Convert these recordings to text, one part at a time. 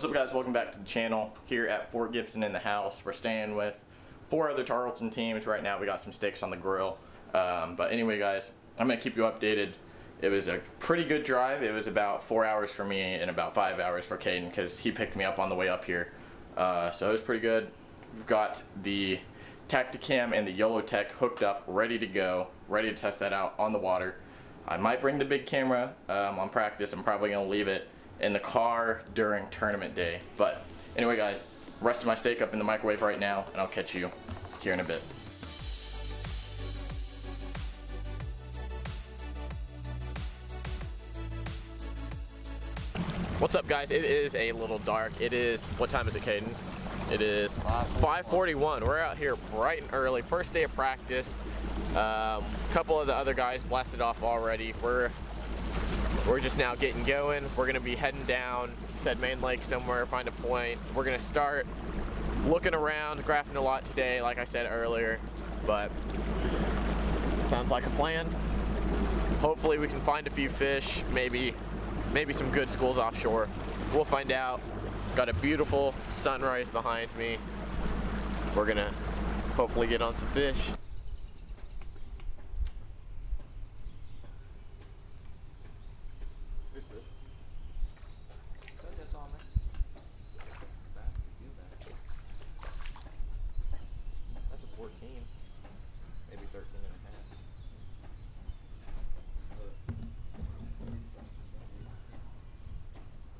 What's up, guys? Welcome back to the channel here at Fort Gibson in the house. We're staying with 4 other Tarleton teams right now. We got some steaks on the grill. But anyway, guys, I'm going to keep you updated. It was a pretty good drive. It was about 4 hours for me and about 5 hours for Caden because he picked me up on the way up here. So it was pretty good. We've got the Tacticam and the YOLO Tech hooked up, ready to go, ready to test that out on the water. I might bring the big camera on practice. I'm probably going to leave it in the car during tournament day. But anyway, guys, resting my steak up in the microwave right now, and I'll catch you here in a bit. What's up, guys? It is a little dark. It is, what time is it, Caden? It is 5:41. We're out here bright and early. First day of practice. A couple of the other guys blasted off already. We're just now getting going. We're gonna be heading down, said Main Lake somewhere, find a point. We're gonna start looking around, graphing a lot today, like I said earlier, but sounds like a plan. Hopefully we can find a few fish, maybe some good schools offshore. We'll find out. Got a beautiful sunrise behind me. We're gonna hopefully get on some fish. That's a 14, maybe 13 and a half.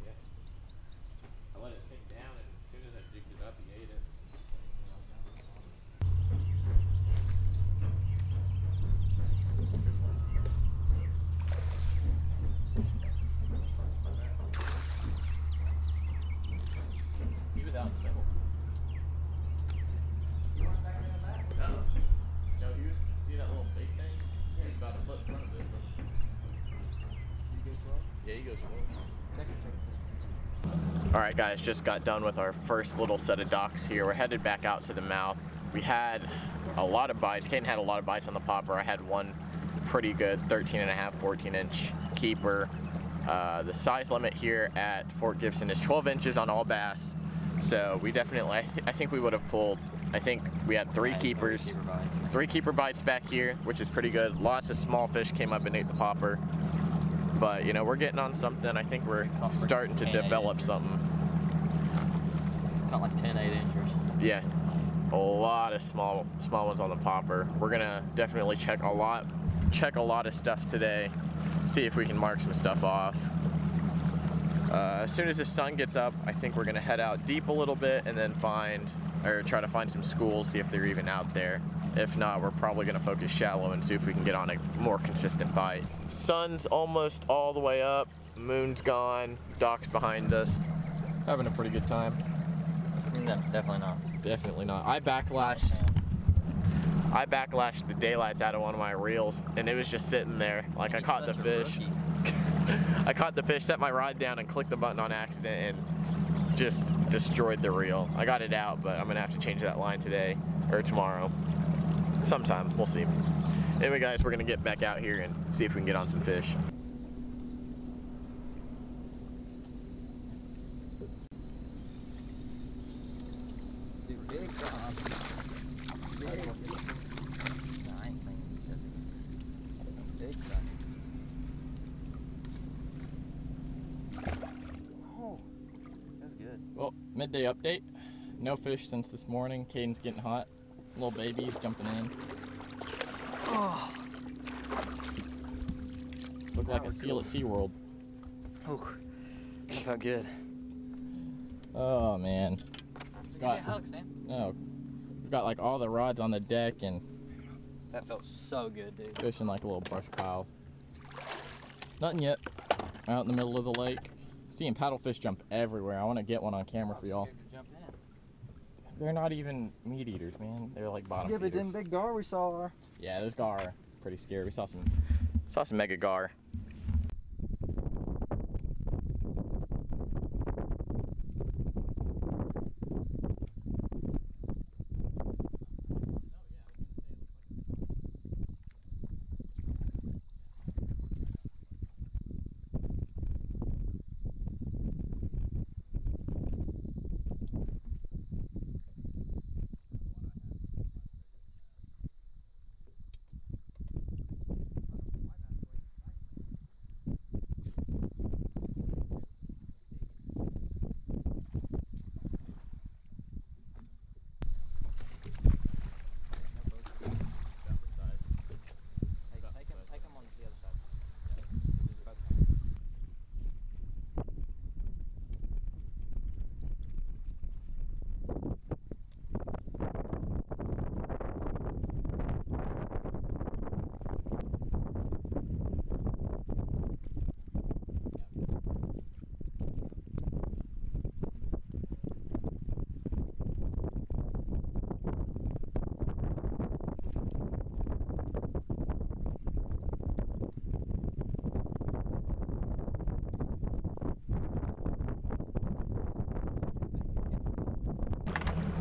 Yeah. I let it sink down, and as soon as I jigged it up, he ate it. He was out in the middle. No, he was, see that little bait thing? He was about a foot in front of it. You go slow? Yeah, you go slow. Alright, guys, just got done with our first little set of docks here. We're headed back out to the mouth. We had a lot of bites. Caden had a lot of bites on the popper. I had one pretty good 13 and a half, 14-inch keeper. The size limit here at Fort Gibson is 12 inches on all bass. So we definitely, I think we would have pulled, I think we had 3 keepers, 3 keeper bites back here, which is pretty good. Lots of small fish came up and ate the popper. But, you know, we're getting on something. I think we're starting to develop something. Caught like 10 8-inchers. Yeah, a lot of small ones on the popper. We're gonna definitely check a lot of stuff today, see if we can mark some stuff off. As soon as the sun gets up, I think we're gonna head out deep a little bit and then try to find some schools, see if they're even out there. If not, we're probably gonna focus shallow and see if we can get on a more consistent bite. Sun's almost all the way up, moon's gone, dock's behind us. Having a pretty good time. No, definitely not. Definitely not. I backlashed the daylights out of one of my reels, and it was just sitting there. Like, I caught the fish. I caught the fish, set my rod down, and clicked the button on accident, and just destroyed the reel. I got it out, but I'm gonna have to change that line today or tomorrow. Sometime, we'll see. Anyway, guys, we're gonna get back out here and see if we can get on some fish. Big job. Big. No, I ain't cleaning big stuff. Oh, that's good. Well, midday update. No fish since this morning. Caden's getting hot. Little babies jumping in. Oh. Look like a seal at SeaWorld. Oh, that felt good. Oh, man. Got hooks, man. No, we've got like all the rods on the deck and That felt so good, dude. fishing like a little brush pile. Nothing yet. Out in the middle of the lake. Seeing paddlefish jump everywhere. I want to get one on camera for y'all. They're not even meat eaters, man. They're like bottom feeders. Yeah, but them big gar we saw are. Yeah, those gar are pretty scary. We saw some mega gar.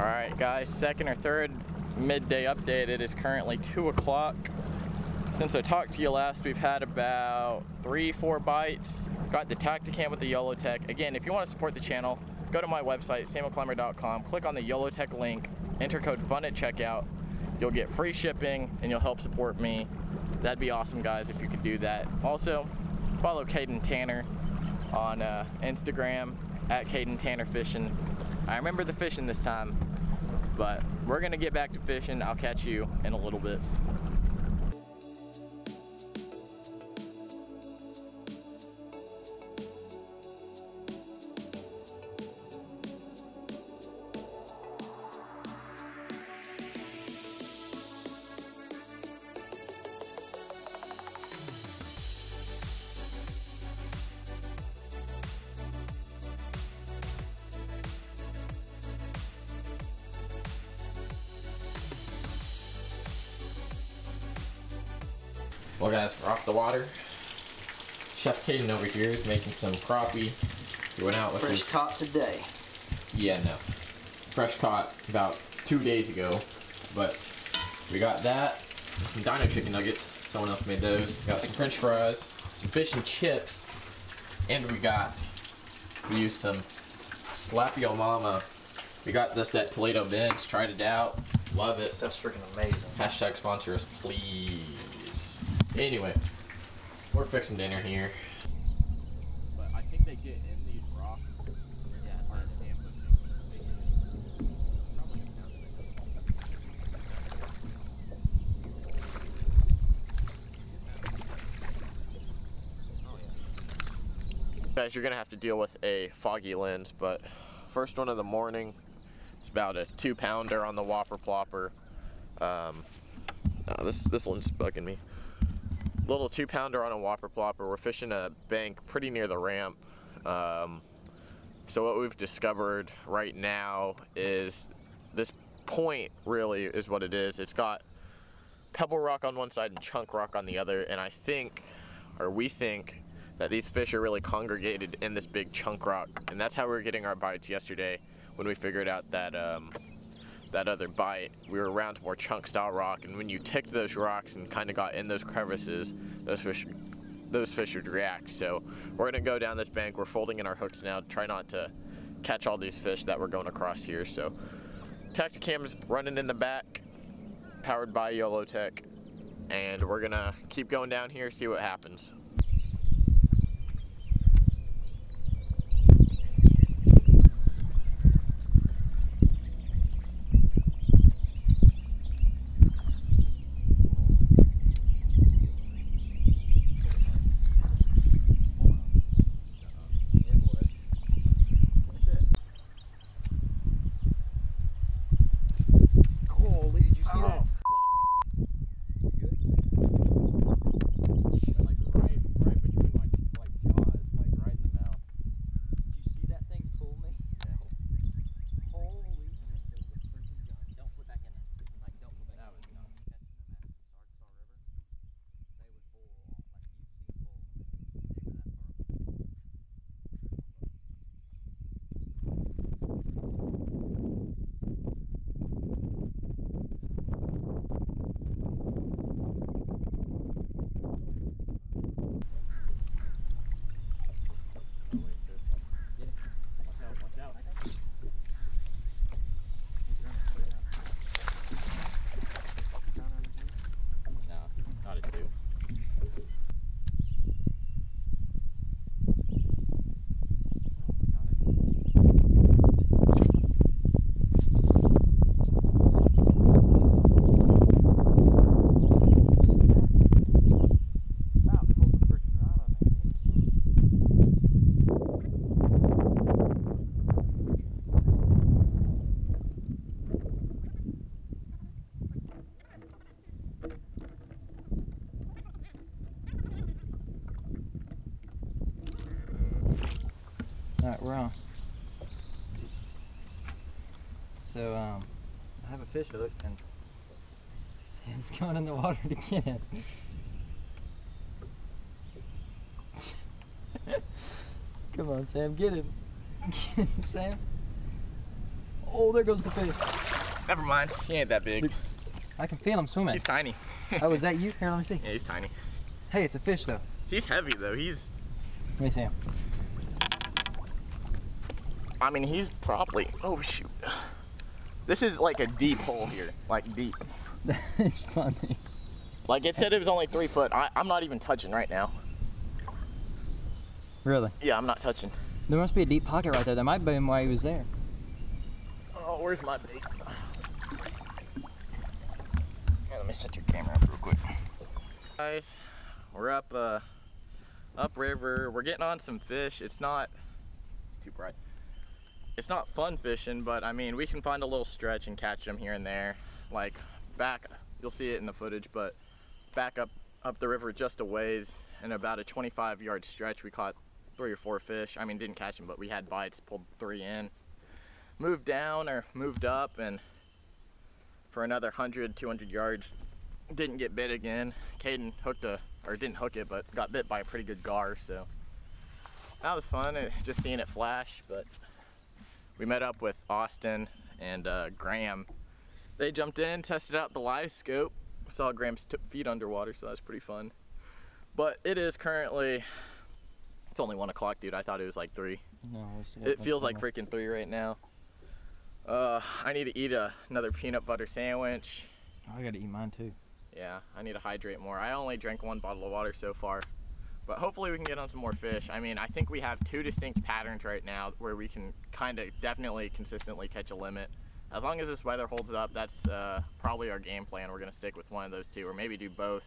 Alright guys, second or third midday update. It is currently 2 o'clock. Since I talked to you last, we've had about 3-4 bites. Got the Tacticam with the YOLOtech. Again, if you want to support the channel, go to my website, samuelclimber.com, click on the YOLOtech link, enter code FUN at checkout. You'll get free shipping and you'll help support me. That'd be awesome, guys, if you could do that. Also, follow Caden Tanner on Instagram at Caden Tanner Fishing. I remember the fishing this time, but we're gonna get back to fishing. I'll catch you in a little bit. Well guys, we're off the water. Chef Caden over here is making some crappie. He went out with Fresh caught today. Yeah, no. Fresh caught about 2 days ago. But we got that. Some dino chicken nuggets. Someone else made those. Got some french fries, some fish and chips. And we used some Slappy Yo Mama. We got this at Toledo Bench. Tried it out. Love it. Stuff's freaking amazing. Hashtag sponsor us, please. Anyway, we're fixing dinner here. But I think they get in these rocks. Yeah, Aren't ambushing. Guys, you're gonna have to deal with a foggy lens, but first one of the morning. It's about a 2-pounder on the Whopper Plopper. This lens is bugging me. Little 2-pounder on a Whopper Plopper. We're fishing a bank pretty near the ramp. So what we've discovered right now is this point really is what it is. It's got pebble rock on one side and chunk rock on the other, and I think, or we think, that these fish are really congregated in this big chunk rock, and that's how we were getting our bites yesterday when we figured out that that other bite. We were around more chunk style rock, and when you ticked those rocks and kind of got in those crevices, those fish would react. So we're gonna go down this bank. We're folding in our hooks now to try not to catch all these fish that we're going across here. So Tacticam's running in the back, powered by YOLOtech, and we're gonna keep going down here, see what happens. Alright, we're on. So, I have a fish hook and Sam's going in the water to get him. Come on, Sam, get him. Get him, Sam. Oh, there goes the fish. Never mind. He ain't that big. I can feel him swimming. He's tiny. Oh, is that you? Here, let me see. Yeah, he's tiny. Hey, it's a fish though. He's heavy though. He's. Let me see him. I mean, he's probably. Oh shoot. This is like a deep hole here. Like deep. That's funny. Like it said it was only 3 foot. I'm not even touching right now. Really? Yeah, I'm not touching. There must be a deep pocket right there. That might have been why he was there. Oh, where's my bait? Yeah, let me set your camera up real quick. Guys, we're up upriver. We're getting on some fish. It's not too bright. It's not fun fishing, but I mean, we can find a little stretch and catch them here and there. Like back, you'll see it in the footage, but back up the river just a ways in about a 25-yard stretch, we caught 3 or 4 fish. I mean, didn't catch them, but we had bites, pulled 3 in. Moved down or moved up, and for another 100, 200 yards, didn't get bit again. Caden didn't hook it, but got bit by a pretty good gar, so that was fun, just seeing it flash. But we met up with Austin and Graham. They jumped in, tested out the live scope, saw Graham's feet underwater, so that was pretty fun. But it is currently, it's only 1 o'clock, dude. I thought it was like 3. No, it feels like freaking 3 right now. I need to eat another peanut butter sandwich. Oh, I gotta eat mine too. Yeah, I need to hydrate more. I only drank 1 bottle of water so far, but hopefully we can get on some more fish. I mean, I think we have 2 distinct patterns right now where we can kind of definitely consistently catch a limit. As long as this weather holds up, that's probably our game plan. We're gonna stick with one of those 2, or maybe do both.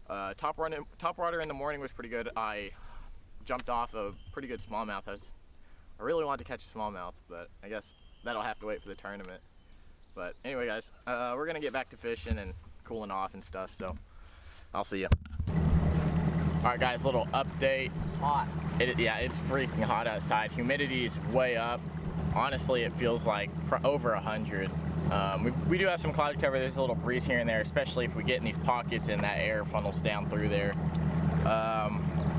Top water in the morning was pretty good. I jumped off a pretty good smallmouth. I really wanted to catch a smallmouth, but I guess that'll have to wait for the tournament. But anyway, guys, we're gonna get back to fishing and cooling off and stuff, so I'll see you. All right, guys, little update. Hot. Yeah, it's freaking hot outside. Humidity's way up. Honestly, it feels like over 100. We do have some cloud cover. There's a little breeze here and there, especially if we get in these pockets and that air funnels down through there.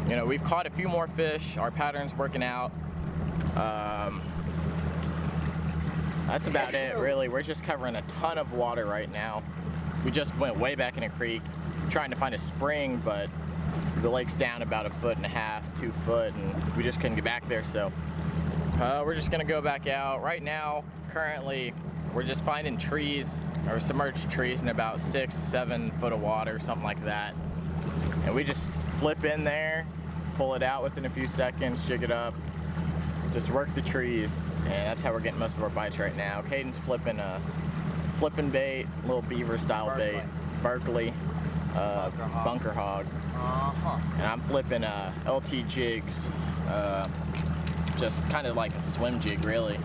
You know, we've caught a few more fish. Our pattern's working out. That's about it, really. We're just covering a ton of water right now. We just went way back in a creek trying to find a spring, but the lake's down about 1.5 feet, 2 foot, and we just couldn't get back there, so we're just gonna go back out. Right now, currently, we're just finding trees, or submerged trees in about 6, 7 foot of water, something like that. And we just flip in there, pull it out within a few seconds, jig it up, just work the trees, and that's how we're getting most of our bites right now. Caden's flipping a bait, little beaver style bait, Berkeley, bunker hog. And I'm flipping LT jigs, just kind of like a swim jig, really.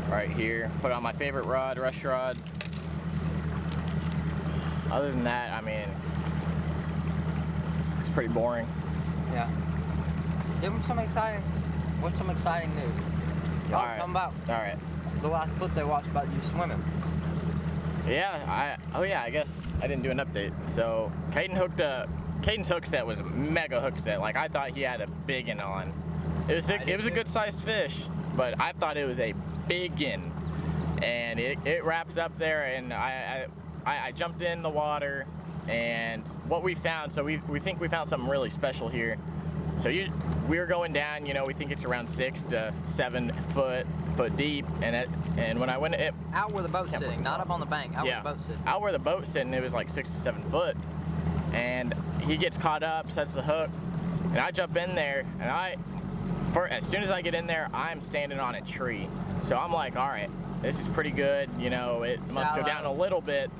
Right here, put on my favorite rod, rush rod. Other than that, I mean, it's pretty boring. Yeah. Give them some exciting. What's some exciting news? Y'all come about. All right. The last clip they watched about you swimming. Yeah, I guess I didn't do an update. So Caden's hook set was a mega hook set. Like, I thought he had a biggin on. It was a good sized fish, but I thought it was a biggin. And it wraps up there, and I jumped in the water, and what we found, so we think we found something really special here. So we were going down, you know, we think it's around 6 to 7 foot deep, and when I went out where the boat's sitting, not up on the bank, out where the boat's sitting. Out where the boat's sitting, it was like 6 to 7 foot, and he gets caught up, sets the hook, and I jump in there, and as soon as I get in there, I'm standing on a tree. So I'm like, all right, this is pretty good, you know, it must go down a little bit.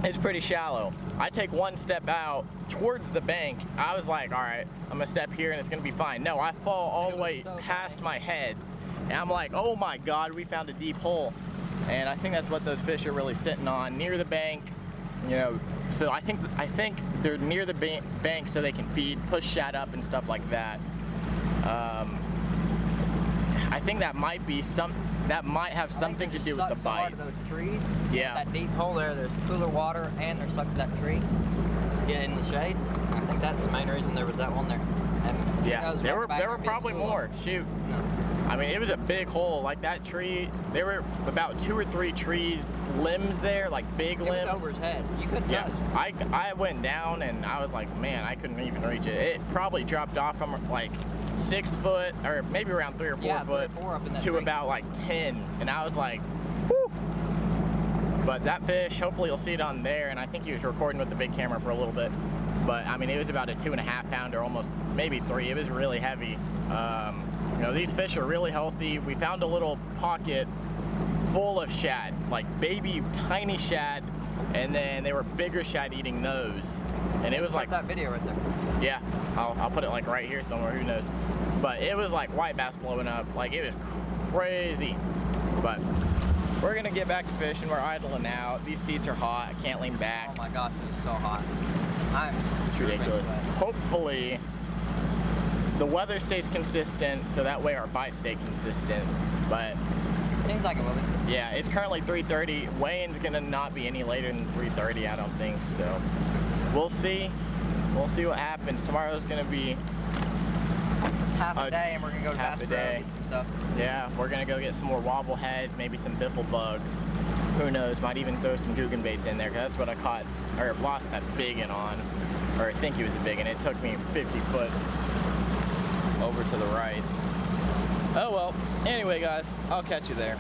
It's pretty shallow. I take 1 step out towards the bank. I was like, all right, I'm gonna step here and it's gonna be fine. No, I fall all the way past my head. And I'm like, oh my God, we found a deep hole. And I think that's what those fish are really sitting on, near the bank. You know, so I think they're near the bank so they can feed, push shad up and stuff like that. I think that might have something to do with the bite. So those trees, yeah. That deep hole there's cooler water and they're stuck to that tree. Get in the shade. I think that's the main reason there was that one there. Yeah, there were probably more. Shoot. No. I mean, it was a big hole. Like that tree, there were about 2 or 3 trees, limbs there, like big limbs. It was over his head. You couldn't touch. I went down and I was like, man, I couldn't even reach it. It probably dropped off from like 6 foot or maybe around 3 or 4 foot 3 or 4 up in that to tree. about like 10. And I was like, whew. But that fish, hopefully you'll see it on there. And I think he was recording with the big camera for a little bit. But I mean, it was about a 2.5 pounder, almost maybe 3. It was really heavy. You know, these fish are really healthy. We found a little pocket full of shad, like baby tiny shad, and then they were bigger shad eating those. And it was like that video right there. Yeah, I'll put it like right here somewhere, who knows. But it was like white bass blowing up, like it was crazy. But we're gonna get back to fishing. We're idling out. These seats are hot, I can't lean back. Oh my gosh, it's so hot. It's ridiculous. Hopefully the weather stays consistent, so that way our bites stay consistent. But seems like it will be. Yeah, it's currently 3:30. Weigh-in's gonna not be any later than 3:30, I don't think. So we'll see. We'll see what happens. Tomorrow's gonna be half a day, and we're gonna go to Bass Pro and get some stuff. Yeah, we're gonna go get some more wobble heads, maybe some biffle bugs. Who knows? Might even throw some Guggen baits in there, because that's what I caught or lost that biggin on, or I think he was a biggin. It took me 50 foot over to the right. Oh well. Anyway, guys, I'll catch you there.